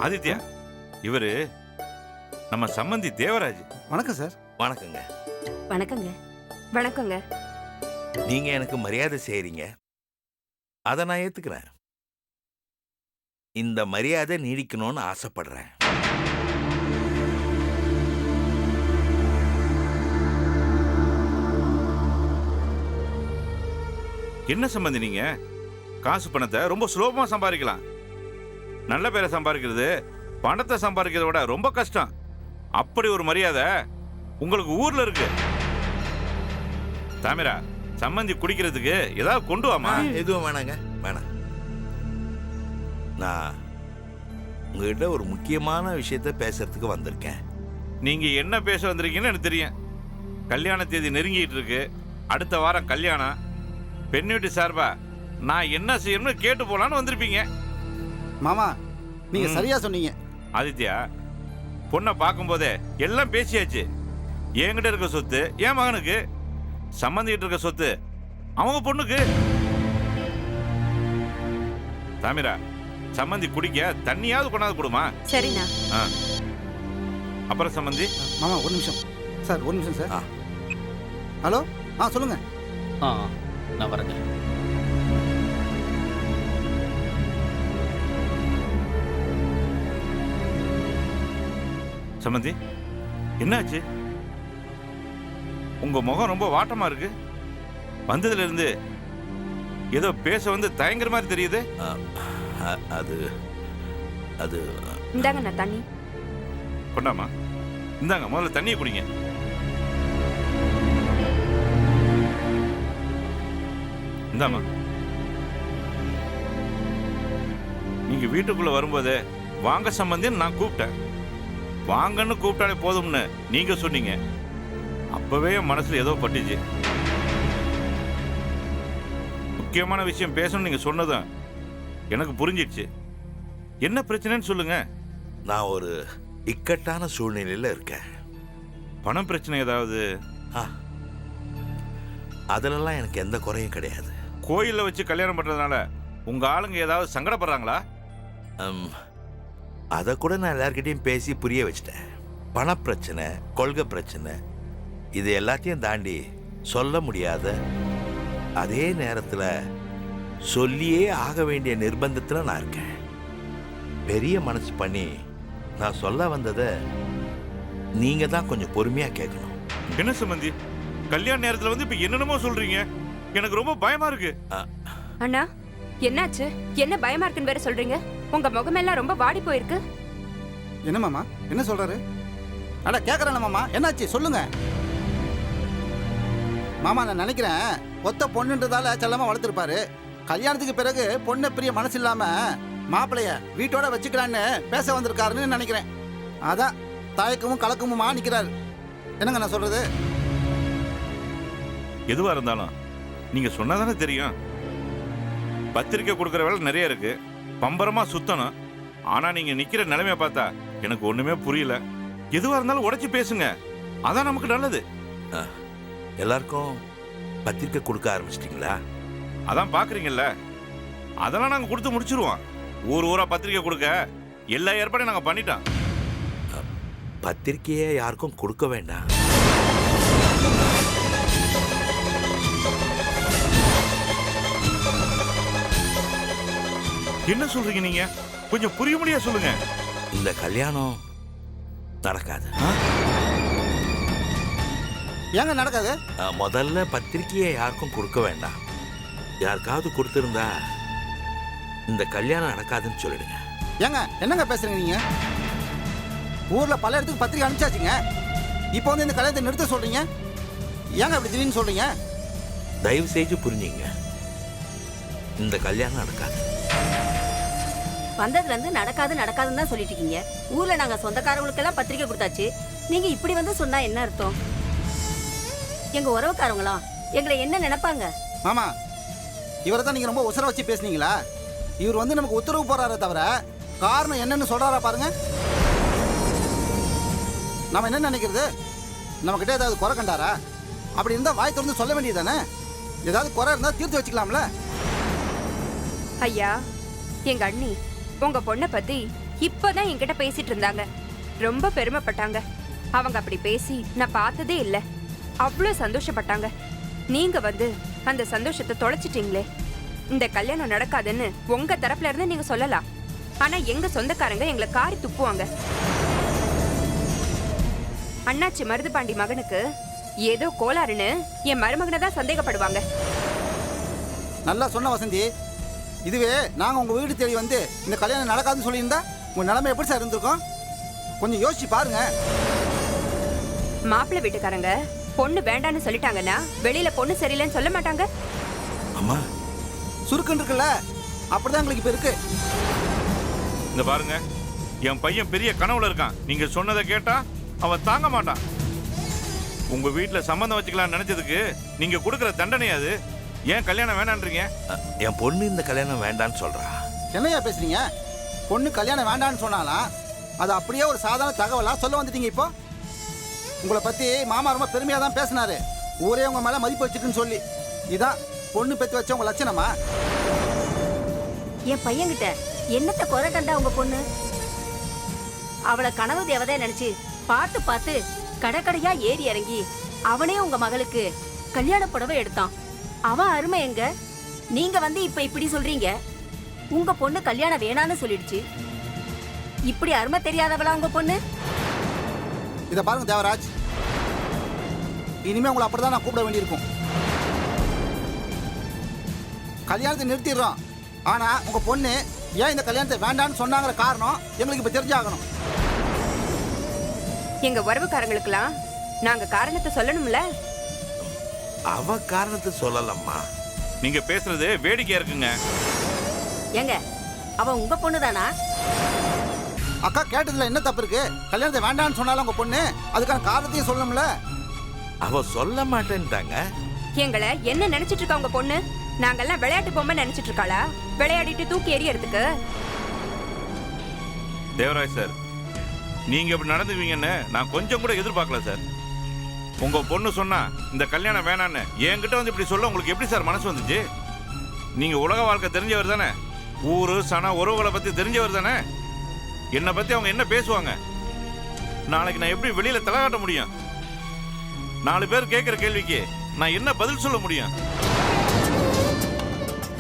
ஆதித்யா, இவரு நம்ம சம்பந்தி தேவராஜ். வணக்கம் சார். வணக்கங்க. வணக்கங்க. வணக்கங்க. நீங்க எனக்கு மரியாதை செய்றீங்க, அதை நான் ஏத்துக்கிறேன். இந்த மரியாதை நீடிக்கணும்னு ஆசைப்படுறேன். என்ன சம்பந்தி நீங்க காசு பணத்தை ரொம்ப சுலபமா சம்பாதிக்கலாம். நல்ல பேரை சம்பாதிக்கிறது பணத்தை சம்பாதிக்கிறத விட ரொம்ப கஷ்டம். அப்படி ஒரு மரியாதை உங்களுக்கு ஊர்ல இருக்கு. தாமிரா, சம்பந்தி குடிக்கிறதுக்கு ஏதாவது கொண்டு வாமா. எதுவும் வேணாங்க, வேணாம். நான் உங்ககிட்ட ஒரு முக்கியமான விஷயத்த பேசுறதுக்கு வந்திருக்கேன். நீங்க என்ன பேச வந்திருக்கீங்கன்னு எனக்கு தெரியும். கல்யாண தேதி நெருங்கிட்டு இருக்கு. அடுத்த வாரம் கல்யாணம். பெண் வீட்டு சார்பா நான் என்ன செய்யணும்னு கேட்டு போலான்னு வந்திருப்பீங்க. மாமா, நீங்க சரியா சொன்னீங்க. ஆதித்யா, பொண்ணை பார்க்கும்போதே எல்லாம் பேசியாச்சு. என்கிட்ட இருக்க சொத்து என் மகனுக்கு, சம்பந்திக்கிட்டு இருக்க சொத்து அவங்க பொண்ணுக்கு. தாமிரா, சம்பந்தி குடிக்க தண்ணியாவது கொண்டாந்து கொடுமா. சரிண்ணா. அப்புறம் சம்பந்தி. மாமா ஒரு நிமிஷம் சார், ஒரு நிமிஷம் சார். ஹலோ, சொல்லுங்க. நான் வரேங்க. சம்பந்தி, என்னாச்சு? உங்க முகம் ரொம்ப வாட்டமா இருக்கு. வந்ததுல இருந்து ஏதோ பேச வந்து தயங்குற மாதிரி தெரியுது. அது அது இந்தாங்கண்ணா தண்ணி. கொண்டாமா, இந்தாங்க, முதல்ல தண்ணியை குடிங்க. இந்தாமா. நீங்க வீட்டுக்குள்ள வரும்போதே வாங்க சம்பந்தின்னு நான் கூப்பிட்டேன். வாங்கன்னு கூப்பிட்டாலே போதும்னு நீங்க சொன்னீங்க. அப்பவே என் மனசுல ஏதோ பட்டுச்சு. முக்கியமான விஷயம் பேசணும்னு நீங்க சொன்னதும் எனக்கு புரிஞ்சிடுச்சு. என்ன பிரச்சனைன்னு சொல்லுங்க. நான் ஒரு இக்கட்டான சூழ்நிலையில இருக்கேன். பணம் பிரச்சனை ஏதாவது? அதிலெல்லாம் எனக்கு எந்த குறையும் கிடையாது. கோயில்ல வச்சு கல்யாணம் பண்றதுனால உங்க ஆளுங்க ஏதாவது சங்கடப்படுறாங்களா? அதை கூட நான் எல்லார்கிட்டையும் பேசி புரிய வச்சிட்டேன். பணப்பிரச்சனை, கொள்கை பிரச்சனை, இது எல்லாத்தையும் தாண்டி சொல்ல முடியாத, அதே நேரத்தில் சொல்லியே ஆக வேண்டிய நிர்பந்தத்தில் நான் இருக்கேன். பெரிய மனசு பண்ணி நான் சொல்ல வந்ததை நீங்க தான் கொஞ்சம் பொறுமையா கேட்கணும். என்ன சம்பந்தி, கல்யாண நேரத்துல வந்து இப்ப என்னென்னமோ சொல்றீங்க. எனக்கு ரொம்ப பயமா இருக்கு. அண்ணா, என்னாச்சு? என்ன பயமா இருக்குன்னு வேற சொல்றீங்க? உங்க முகமெல்லாம் ரொம்ப வாடி போயிருக்கு. என்ன மாமா, என்ன சொல்றாரு? அட கேக்குறேன் மாமா, என்னாச்சு சொல்லுங்க. மாமா, நான் நினைக்கிறேன் ஒத்த பொண்ணுன்றதால செல்லமா வளர்த்துருப்பாரு. கல்யாணத்துக்கு பிறகு பொண்ணு பிரிய மனசு இல்லாம மாப்பிளைய வீட்டோட வச்சுக்கிறான்னு பேச வந்திருக்காருன்னு நினைக்கிறேன். அதான் தயக்கமும் கலக்கமுமா நிக்கிறாரு. என்னங்க நான் சொல்றது? எதுவா இருந்தாலும் நீங்க சொன்னதானே தெரியும். பத்திரிக்கை கொடுக்கற வேலை நிறைய இருக்கு, பம்பரமா சுத்தணும். ஆனா நீங்க நிக்கிற நிலைமைய பார்த்தா எனக்கு ஒண்ணுமே புரியல. எதுவா இருந்தாலும் உடைச்சு பேசுங்க, அதான் நமக்கு நல்லது. எல்லாருக்கும் பத்திரிக்கை கொடுக்க ஆரம்பிச்சிட்டீங்களா? அதான் பாக்குறீங்கல்ல, அதெல்லாம் நாங்க கொடுத்து முடிச்சிருவோம். ஊர் ஊரா பத்திரிக்கை கொடுக்க எல்லா ஏற்பாடையும் நாங்க பண்ணிட்டோம். பத்திரிக்கையை யாருக்கும் கொடுக்க வேண்டாம். என்ன சொல்றீங்க நீங்க? கொஞ்சம் புரிய முடியா சொல்லுங்க. இந்த கல்யாணம் நடக்காது. ஏங்க நடக்காது? முதல்ல பத்திரிக்கையை யாருக்கும் கொடுக்க வேண்டாம். யாருக்காவது கொடுத்திருந்தா இந்த கல்யாணம் நடக்காதுன்னு சொல்லிடுங்க. ஏங்க என்னங்க பேசுறீங்க நீங்க? ஊர்ல பல இடத்துக்கு பத்திரிக்கை அனுப்பிச்சாச்சுங்க. இப்போ வந்து இந்த கல்யாணத்தை நிறுத்த சொல்றீங்க. ஏங்க அப்படி திடீர்னு சொல்றீங்க? தயவு செய்து புரிஞ்சுங்க, இந்த கல்யாணம் நடக்காது. வந்ததுல இருந்து நடக்காதுன்னு தான் சொல்லிட்டு இருக்கீங்க. ஊர்ல நாங்க சொந்தக்காரங்களுக்கெல்லாம் பத்திரிக்கை கொடுத்தாச்சு. நீங்க இப்படி வந்து சொன்னா என்ன அர்த்தம்? எங்க உறவுக்காரங்களா எங்களை என்ன நினைப்பாங்க? மாமா, இவரை தான் நீங்க ரொம்ப உசர வச்சு பேசுனீங்களா? இவர் வந்து நமக்கு உத்தரவு போறாரே தவிர காரணம் என்னன்னு சொல்றாரா பாருங்க. நாம என்ன நினைக்கிறது? நம்ம கிட்ட ஏதாவது குறை கண்டாரா? அப்படி இருந்தா வாய் திறந்து சொல்ல வேண்டியதானே? ஏதாவது குறை இருந்தா தீர்த்து வச்சுக்கலாம்ல. ஐயா, எங்க அண்ணி உங்க பொண்ணை பத்தி இப்பதான் என்கிட்ட பேசிட்டு இருந்தாங்க. ரொம்ப பெருமைப்பட்டாங்க. அவங்க அப்படி பேசி நான் பார்த்ததே இல்ல. அவ்வளோ சந்தோஷப்பட்டாங்க. நீங்க வந்து அந்த சந்தோஷத்தை தொலைச்சிட்டீங்களே. இந்த கல்யாணம் நடக்காதுன்னு உங்க தரப்புல இருந்து நீங்க சொல்லலாம். ஆனா எங்க சொந்தக்காரங்க எங்களை காரி துப்புவாங்க. அண்ணாச்சி மருதுபாண்டி மகனுக்கு ஏதோ கோளாறுன்னு என் மருமகனை தான் சந்தேகப்படுவாங்க. நல்லா சொன்ன வசந்தி. இதுவே நாங்கள் உங்கள் வீடு தேடி வந்து இந்த கல்யாணம் நடக்காதுன்னு சொல்லியிருந்தா உங்கள் நிலைமை எப்படி சார் இருந்திருக்கும்? கொஞ்சம் யோசிச்சு பாருங்க. மாப்பிள்ளை வீட்டுக்காரங்க பொண்ணு வேண்டான்னு சொல்லிட்டாங்கன்னா வெளியில பொண்ணு சரியில்லைன்னு சொல்ல மாட்டாங்க. அம்மா சுருக்குன்னு இருக்குல்ல, அப்படிதான் எங்களுக்கு இப்போ இருக்கு. இந்த பாருங்க, என் பையன் பெரிய கனவுல இருக்கான். நீங்க சொன்னதை கேட்டா அவன் தாங்க மாட்டான். உங்க வீட்டுல சம்பந்தம் வச்சுக்கலாம்னு நினைச்சதுக்கு நீங்க கொடுக்குற தண்டனை அது. ஏன் கல்யாணம் வேணான்றீங்க? என் பொண்ணு இந்த கல்யாணம் வேண்டான்னு சொல்றா. என்னையா பேசுறீங்க? பொண்ணு கல்யாணம் வேண்டான்னு சொன்னாலாம் அது அப்படியே ஒரு சாதாரண தகவலா சொல்ல வந்துட்டீங்க. இப்போ உங்களை பத்தி மாமா ரொம்ப பெருமையா தான் பேசினாரு. ஊரே உங்க மேல மதிப்பு வச்சுக்குன்னு சொல்லி. இதான் பொண்ணு பெற்று வச்ச உங்க லட்சணமா? என் பையன்கிட்ட என்னத்த குறை கண்டா உங்க பொண்ணு? அவளை கனவு தேவதை நினைச்சு பார்த்து பார்த்து கடைக்கடையா ஏறி இறங்கி அவனே உங்க மகளுக்கு கல்யாண புடவை எடுத்தான். அவன் அருமை எங்க? நீங்க வந்து இப்ப இப்படி சொல்றீங்க. உங்க பொண்ணு கல்யாணம் வேணான்னு சொல்லிடுச்சு. இப்படி அருமை தெரியாதவளா உங்க பொண்ணு? இதை பாருங்க தேவராஜ், இனிமே உங்களை அப்படிதான் நான் கூப்பிட வேண்டியிருக்கும். கல்யாணத்தை நிறுத்திடுறோம். ஆனா உங்க பொண்ணு ஏன் இந்த கல்யாணத்தை வேண்டான்னு சொன்னாங்கிற காரணம் எங்களுக்கு இப்ப தெரிஞ்சாகணும். எங்க உறவுக்காரங்களுக்கெல்லாம் நாங்க காரணத்தை சொல்லணும்ல. அவ காரணத்தை சொல்லலம்மா. நீங்க பேசுறது வேடிக்கையா இருக்குங்க. ஏங்க, அவ உங்க பொண்ணு தானா? அக்கா கேட்டதுல என்ன தப்பு இருக்கு? கல்யாணத்தை வேண்டான்னு சொன்னாலும் உங்க பொண்ணு அதுக்கான காரணத்தையும் சொல்லணும்ல. அவ சொல்ல மாட்டேன்ட்டாங்க. எங்களை என்ன நினைச்சிட்டு இருக்கா உங்க பொண்ணு? நாங்கெல்லாம் விளையாட்டு பொம்மை நினைச்சிட்டு இருக்காளா? விளையாடிட்டு தூக்கி எறியறதுக்கு. தேவராஜ் சார், நீங்க இப்படி நடந்துவீங்கன்னு நான் கொஞ்சம் கூட எதிர்பார்க்கல சார். உங்க பொண்ணு சொன்னா இந்த கல்யாணம் வேணான்னு என்கிட்ட வந்து இப்படி சொல்ல உங்களுக்கு எப்படி சார் மனசு வந்துச்சு? நீங்க உலக வாழ்க்கை தெரிஞ்சவர் தானே, ஊரு சன உறவுகளை பத்தி தெரிஞ்சவர் தானே. என்னை பத்தி அவங்க என்ன பேசுவாங்க? நாளைக்கு நான் எப்படி வெளியில தலை காட்ட முடியும்? 4 பேர் கேட்கிற கேள்விக்கு நான் என்ன பதில் சொல்ல முடியும்?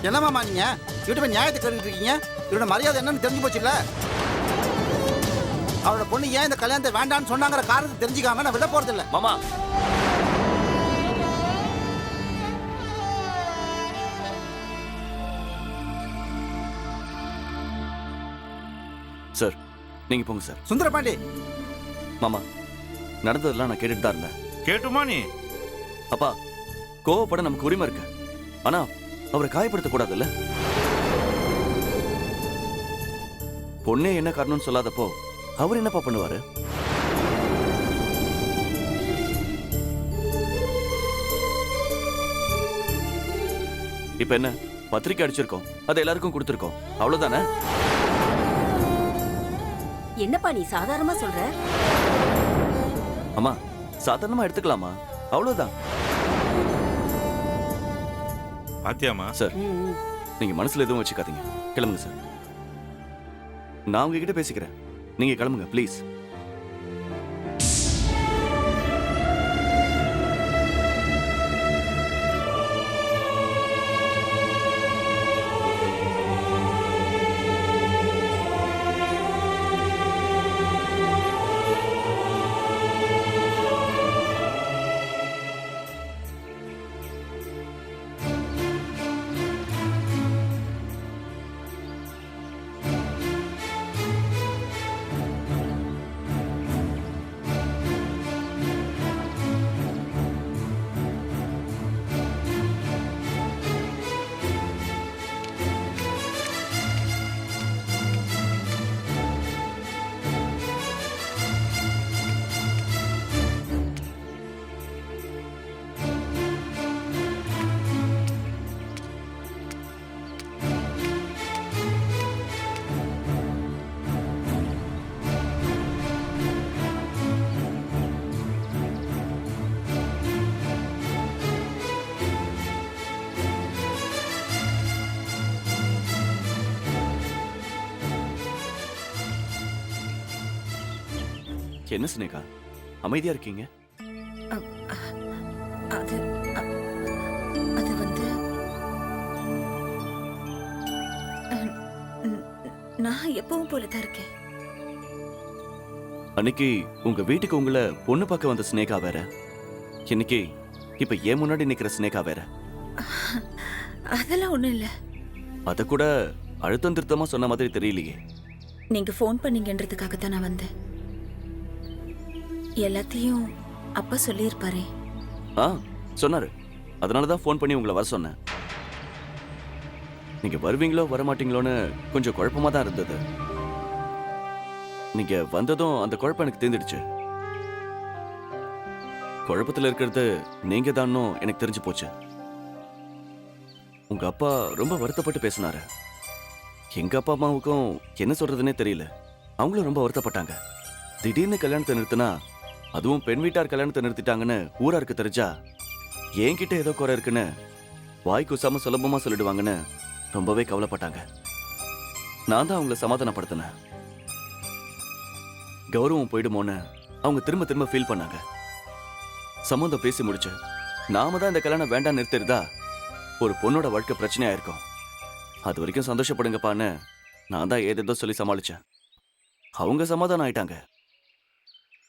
என்னமாமா நீங்க இவட்ட நியாயத்தை கேட்டுட்டு இருக்கீங்க? இவரோட மரியாதை என்னன்னு தெரிஞ்சு போச்சு இல்ல? அவரோட பொண்ணு ஏன் இந்த கல்யாணத்தை வேண்டான்னு சொன்னாங்கிற காரணத்தை தெரிஞ்சுக்காம நான் விட போறது இல்ல. மாமா, சார் நீங்க போங்க சார். சுந்தரபாண்டி, மாமா, நடந்ததெல்லாம் நான் கேட்டுட்டு தான் இருந்தேன். கேட்டுமா நீ? அப்பா, கோவப்பட நமக்கு உரிமை இருக்கு. ஆனா அவரை காயப்படுத்த கூடாதுல்ல. பொண்ணே என்ன காரணம்னு சொல்லாதப்போ அவர் என்னப்பா பண்ணுவாரு? இப்ப என்ன, பத்திரிக்கை அடிச்சிருக்கோம், அதை எல்லாருக்கும் கொடுத்திருக்கோம், அவ்வளவுதானே? என்னப்பா நீ சாதாரணமா சொல்ற? அம்மா, சாதாரணமா எடுத்துக்கலாமா? அவ்வளவுதான். பாத்தியாமா? சார், நீங்க மனசுல எதுவும் வச்சுக்காதீங்க. கிளம்புங்க சார். நான் உங்ககிட்ட பேசிக்கிறேன். நீங்க கிளம்புங்க ப்ளீஸ். என்ன சினேகா அமைதியா இருக்கீங்க? அது அது வந்து நான் எப்பவும் போலதான் இருக்கேன். அன்னைக்கு உங்க வீட்டுக்கு உங்களை பொண்ணு பார்க்க வந்த சினேகா வேற, இன்னைக்கு இப்ப ஏன் முன்னாடி நிக்கிற சினேகா வேற. அதெல்லாம் ஒண்ணும் இல்ல. அத கூட அழுத்தம் திருத்தமா சொன்ன மாதிரி தெரியலையே. நீங்க ஃபோன் பண்ணீங்கன்றதுக்காக தான் நான் வந்தேன். எல்லாத்தையும் அப்பா சொல்லியிருப்பாரே. சொன்னாரு. அதனாலதான் ஃபோன் பண்ணி உங்களை வர சொன்னேன். நீங்க வருவீங்களோ வரமாட்டீங்களோன்னு கொஞ்சம் குழப்பமா தான் இருந்தது. நீங்க வந்ததும் அந்த குழப்பம் எனக்கு தீர்ந்துடுச்சு. குழப்பத்துல இருக்கிறது நீங்க தானோ எனக்கு தெரிஞ்சு போச்சு. உங்க அப்பா ரொம்ப வருத்தப்பட்டு பேசினாரு. எங்க அப்பா அம்மாவுக்கும் என்ன சொல்றதுன்னே தெரியல. அவங்களும் ரொம்ப வருத்தப்பட்டாங்க. திடீர்னு கல்யாணத்தை நிறுத்தினா, அதுவும் பெண் வீட்டார் கல்யாணத்தை நிறுத்திட்டாங்கன்னு ஊராருக்கு தெரிஞ்சா என்கிட்ட ஏதோ குறை இருக்குன்னு வாய் கூசாம சுலபமா சொல்லிடுவாங்கன்னு ரொம்பவே கவலைப்பட்டாங்க. நான் தான் அவங்கள சமாதானப்படுத்தினேன். கௌரவம் போயிடுமோன்னு அவங்க திரும்ப திரும்ப ஃபீல் பண்ணாங்க. சம்மந்தம் பேசி முடிச்சு நாம தான் இந்த கல்யாணம் வேண்டாம் நிறுத்திருந்தா ஒரு பொண்ணோட வாழ்க்கை பிரச்சனையா இருக்கும். அது வரைக்கும் சந்தோஷப்படுங்கப்பான்னு நான் தான் ஏதேதோ சொல்லி சமாளிச்சேன். அவங்க சமாதானம் ஆயிட்டாங்க.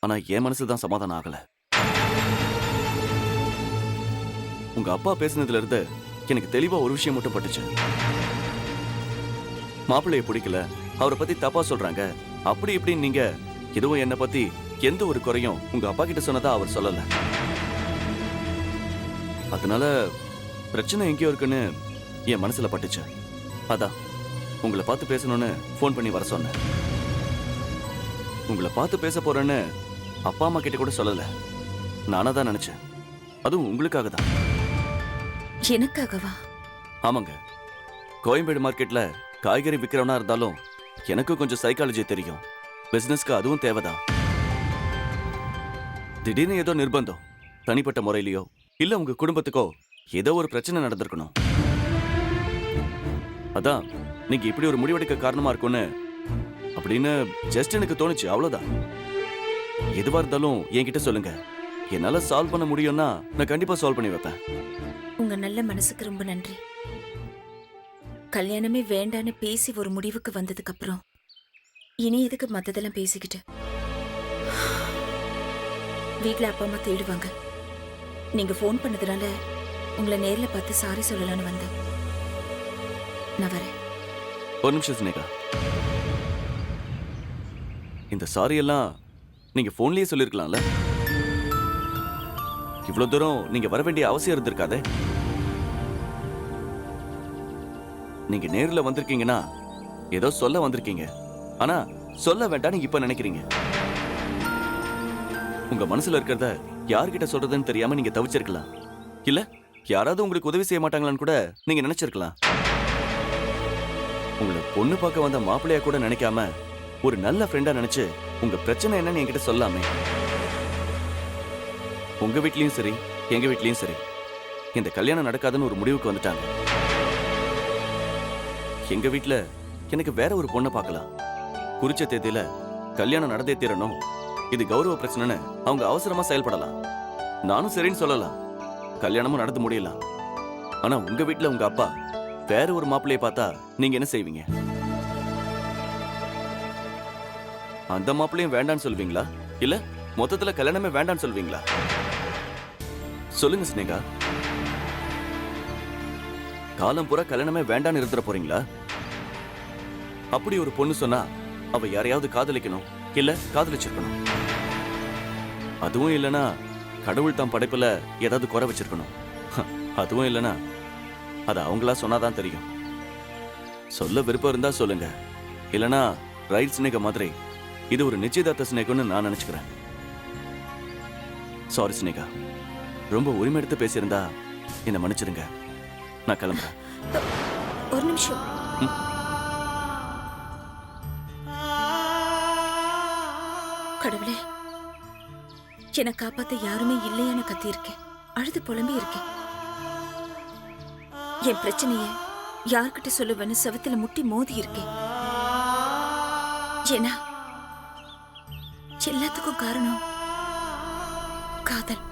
ஆனா என் மனசு தான் சமாதானம் ஆகல. உங்க அப்பா பேசுனதுல இருந்து எனக்கு தெளிவா ஒரு விஷயம் மட்டும் பட்டுச்சு. மாப்பிள்ளைய பிடிக்கல, அவரை பத்தி தப்பா சொல்றாங்க, அப்படி இப்படின்னு நீங்க எதுவும் என்னை பத்தி எந்த ஒரு குறையும் உங்க அப்பா கிட்ட சொன்னதா அவர் சொல்லல. அதனால பிரச்சனை எங்கேயோ இருக்குன்னு என் மனசுல பட்டுச்சு. அதான் உங்களை பார்த்து பேசணும்னு ஃபோன் பண்ணி வர சொன்னேன். உங்களை பார்த்து பேச போறேன்னு அப்பா அம்மா கிட்ட கூட சொல்லல. நானா தான் நினைச்சேன். அதுவும் உங்களுக்காக தான். எனக்காகவா? ஆமாங்க. கோயம்பேடு மார்க்கெட்ல காய்கறி விற்கிறவனா இருந்தாலும் எனக்கும் கொஞ்சம் சைக்காலஜி தெரியும். பிசினஸ்க்கு அதுவும் தேவைதான். திடீர்னு ஏதோ நிர்பந்தம், தனிப்பட்ட முறையிலையோ இல்ல உங்க குடும்பத்துக்கோ ஏதோ ஒரு பிரச்சனை நடந்திருக்கணும். அதான் நீங்க இப்படி ஒரு முடிவெடுக்க காரணமா இருக்கும்னு அப்படின்னு ஜஸ்ட் எனக்கு தோணுச்சு, அவ்வளவுதான். எதுவா இருந்தாலும் என்கிட்ட சொல்லுங்க. என்னால சால்வ் பண்ண முடியும்னா நான் கண்டிப்பா சால்வ் பண்ணி வைப்பேன். உங்க நல்ல மனசுக்கு ரொம்ப நன்றி. கல்யாணமே வேண்டான்னு பேசி ஒரு முடிவுக்கு வந்ததுக்கு அப்புறம் இனி எதுக்கு மத்ததெல்லாம் பேசிக்கிட்டு? வீட்ல அப்பா அம்மா தேடுவாங்க. நீங்க ஃபோன் பண்ணதுனால உங்களை நேர்ல பார்த்து சாரி சொல்லலான்னு வந்தேன். நான் வரேன். ஒரு நிமிஷம் சினேகா. இந்த சாரி எல்லாம் நீங்க போன்லயே சொல்லிருக்கலாம்ல. இவ்வளவு தூரம் நீங்க வர வேண்டிய அவசியம் இருந்திருக்காதே. நீங்க நேர்ல வந்திருக்கீங்கன்னா ஏதோ சொல்ல வந்திருக்கீங்க. ஆனா சொல்ல வேண்டாம் இப்ப நினைக்கிறீங்க. உங்க மனசுல இருக்கிறத யார்கிட்ட சொல்றதுன்னு தெரியாம நீங்க தவிச்சிருக்கலாம். இல்ல யாராவது உங்களுக்கு உதவி செய்ய மாட்டாங்களான்னு கூட நீங்க நினைச்சிருக்கலாம். உங்களை பொண்ணு பார்க்க வந்த மாப்பிள்ளையா கூட நினைக்காம ஒரு நல்ல ஃப்ரெண்டா நினைச்சு உங்க பிரச்சனை என்னன்னு என்கிட்ட சொல்லாமே. உங்க வீட்லயும் சரி எங்க வீட்லயும் சரி இந்த கல்யாணம் நடக்காதுன்னு ஒரு முடிவுக்கு வந்துட்டாங்க. எங்க வீட்ல எனக்கு வேற ஒரு பொண்ணை பார்க்கலாம், குறிச்ச தேதியில கல்யாணம் நடந்தே தீரணும், இது கௌரவ பிரச்சனைன்னு அவங்க அவசரமா செயல்படலாம். நானும் சரின்னு சொல்லலாம், கல்யாணமும் நடந்து முடியலாம். ஆனா உங்க வீட்ல உங்க அப்பா வேற ஒரு மாப்பிள்ளையை பார்த்தா நீங்க என்ன செய்வீங்க? அந்த மாப்பிள்ளையும் வேண்டான்னு சொல்வீங்களா இல்ல மொத்தத்துல கல்யாணமே வேண்டான்னு சொல்வீங்களா? சொல்லுங்க சினேகா. காலம் பூரா கல்யாணமே வேண்டான்னு இருந்துட போறீங்களா? அப்படி ஒரு பொண்ணு சொன்னா அவ யாரையாவது காதலிக்கணும் இல்ல காதலிச்சிருக்கணும். அதுவும் இல்லனா கடவுள் தான் படைப்புல ஏதாவது குறை வச்சிருக்கணும். அதுவும் இல்லனா அது அவங்களா சொன்னாதான் தெரியும். சொல்ல விருப்பம் இருந்தா சொல்லுங்க, இல்லனா ரைட் சினேகா மாதிரி இது ஒரு நிச்சயதார்த்த சினேகம்னு நான் நினைச்சுக்கிறேன். சாரி சினேகா, ரொம்ப உரிமை எடுத்து பேசியிருந்தா என்ன மன்னிச்சிருங்க. நான் கிளம்புறேன். ஒரு நிமிஷம். கடவுளே, என்னை காப்பாத்த யாருமே இல்லையான்னு கத்தி இருக்கேன், அழுது புலம்பி இருக்கேன். என் பிரச்சனைய யார்கிட்ட சொல்லுவேன்னு செவத்துல முட்டி மோதி இருக்கேன். ஏன்னா எல்லாத்துக்கும் எல்லாத்துக்கும் காரணம் காதல்.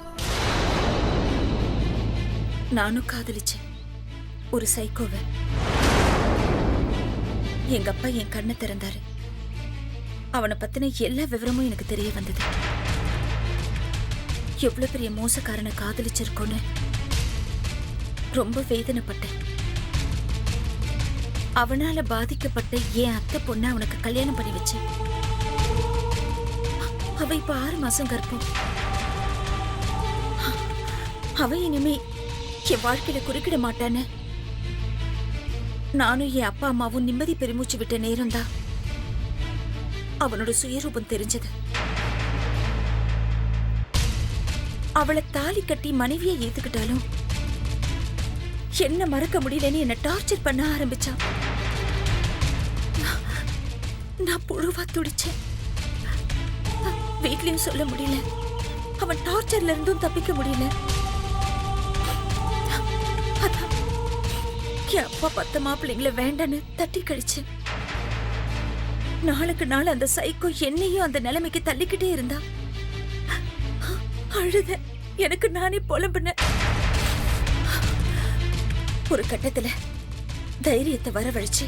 நானும் காதலிச்சேன் ஒரு சைக்கோவை. எங்க அப்பா என் கண்ணை திறந்தாரு. அவனை பத்தின எல்லா விவரமும் எனக்கு தெரிய வந்தது. எவ்வளவு பெரிய மோசக்காரனை காதலிச்சிருக்கோன்னு ரொம்ப வேதனைப்பட்டேன். அவனால பாதிக்கப்பட்ட என் அத்தை பொண்ணை அவனுக்கு கல்யாணம் பண்ணி வச்சேன். அவ இப்ப 6 மாசம் கர்ப்பம். அவ இனிமே என் வாழ்க்கையில குறுக்கிட மாட்டான்னு நானும் என் அப்பா அம்மாவும் நிம்மதி பெருமூச்சு விட்ட நேரம்தான் அவனோட சுயரூபம் தெரிஞ்சது. அவளை தாலி கட்டி மனைவியை ஏத்துக்கிட்டாலும் என்ன மறக்க முடியலன்னு என்ன டார்ச்சர் பண்ண ஆரம்பிச்சான். நான் புழுவா துடிச்சேன். வீட்லயும் சொல்ல முடியல. அவன் டார்ச்சர்ல இருந்தும் தப்பிக்க முடியல. அதான் என் அப்பா 10 மாப்பிள்ளைங்களை வேண்டான்னு தட்டி கழிச்சேன். நாளுக்கு நாள் அந்த சைக்கோ என்னையும் அந்த நிலைமைக்கு தள்ளிக்கிட்டே இருந்தா. அழுத, எனக்கு நானே புலம்புனேன். ஒரு கட்டத்துல தைரியத்தை வரவழைச்சு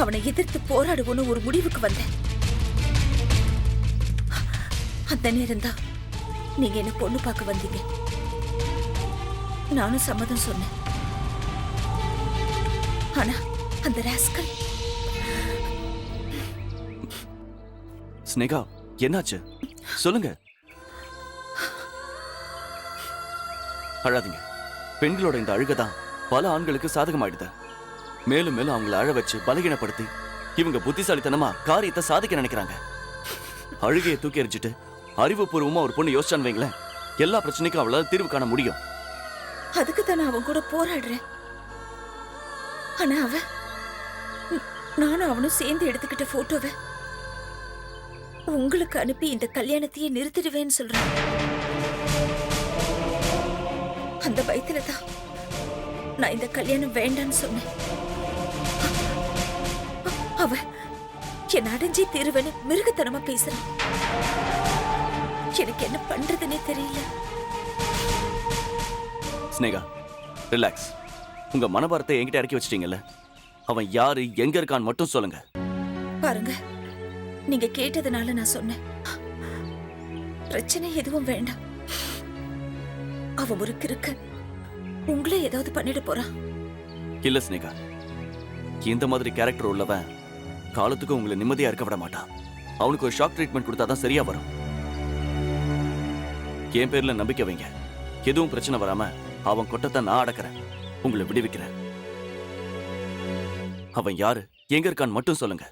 அவனை எதிர்த்து போராடுவோன்னு ஒரு முடிவுக்கு வந்தேன். அந்த நேரம்தான் நீங்க என்ன பொண்ணு பார்க்க வந்தீங்க. நானும் சம்மதம் சொன்னேன். ஆனா அந்த ராஸ்கல். ஸ்னேகா, என்னாச்சு சொல்லுங்க. அழாதீங்க. பெண்களோட இந்த அழுகதான் பல ஆண்களுக்கு சாதகமாயிடுது. மேலும் மேலும் அவங்களை அழ வச்சு பலகீனப்படுத்தி இவங்க புத்திசாலித்தனமா காரியத்தை சாதிக்க நினைக்கிறாங்க. அழுகையை தூக்கி எறிஞ்சிட்டு அறிவுபூர்வமா ஒரு பொண்ணு யோசிச்சான்னு வைங்களேன், எல்லா பிரச்சனைக்கும் அவளால தீர்வு காண முடியும். அதுக்கு தான் அவன் கூட போராடுறேன். ஆனா நானும் அவனும் சேர்ந்து எடுத்துக்கிட்ட போட்டோவை உங்களுக்கு அனுப்பி இந்த கல்யாணத்தையே நிறுத்திடுவேன்னு சொல்றான். அந்த பயத்துல தான் நான் இந்த கல்யாணம் வேண்டான்னு சொன்னேன். அவ என் அடைஞ்சே தீருவேன்னு மிருகத்தனமா பேசுறான். எனக்கு என்ன பண்றதுன்னே தெரியல. ஸ்னேகா, ரிலாக்ஸ். உங்க மனபாரத்தை என்கிட்ட இறக்கி வச்சிட்டீங்கல்ல, அவன் யாரு எங்க இருக்கான்னு மட்டும் சொல்லுங்க. பாருங்க, நீங்க கேட்டதுனால நான் சொன்னேன். பிரச்சனை எதுவும் வேண்டாம். அவன் ஒரு கிறுக்க, உங்களே ஏதாவது பண்ணிட போறான். இல்ல ஸ்னேகா, இந்த மாதிரி கேரக்டர் உள்ளவன் காலத்துக்கு உங்களை நிம்மதியா இருக்க விட மாட்டான். அவனுக்கு ஒரு ஷாக் ட்ரீட்மெண்ட் கொடுத்தாதான் சரியா வரும். என் பேர்ல நம்பிக்கை வைங்க. எதுவும் பிரச்சனை வராம அவன் கொட்டத்தை நான் அடக்கிறேன், உங்களை விடுவிக்கிறேன். அவன் யாரு எங்க இருக்கான்னு மட்டும் சொல்லுங்க.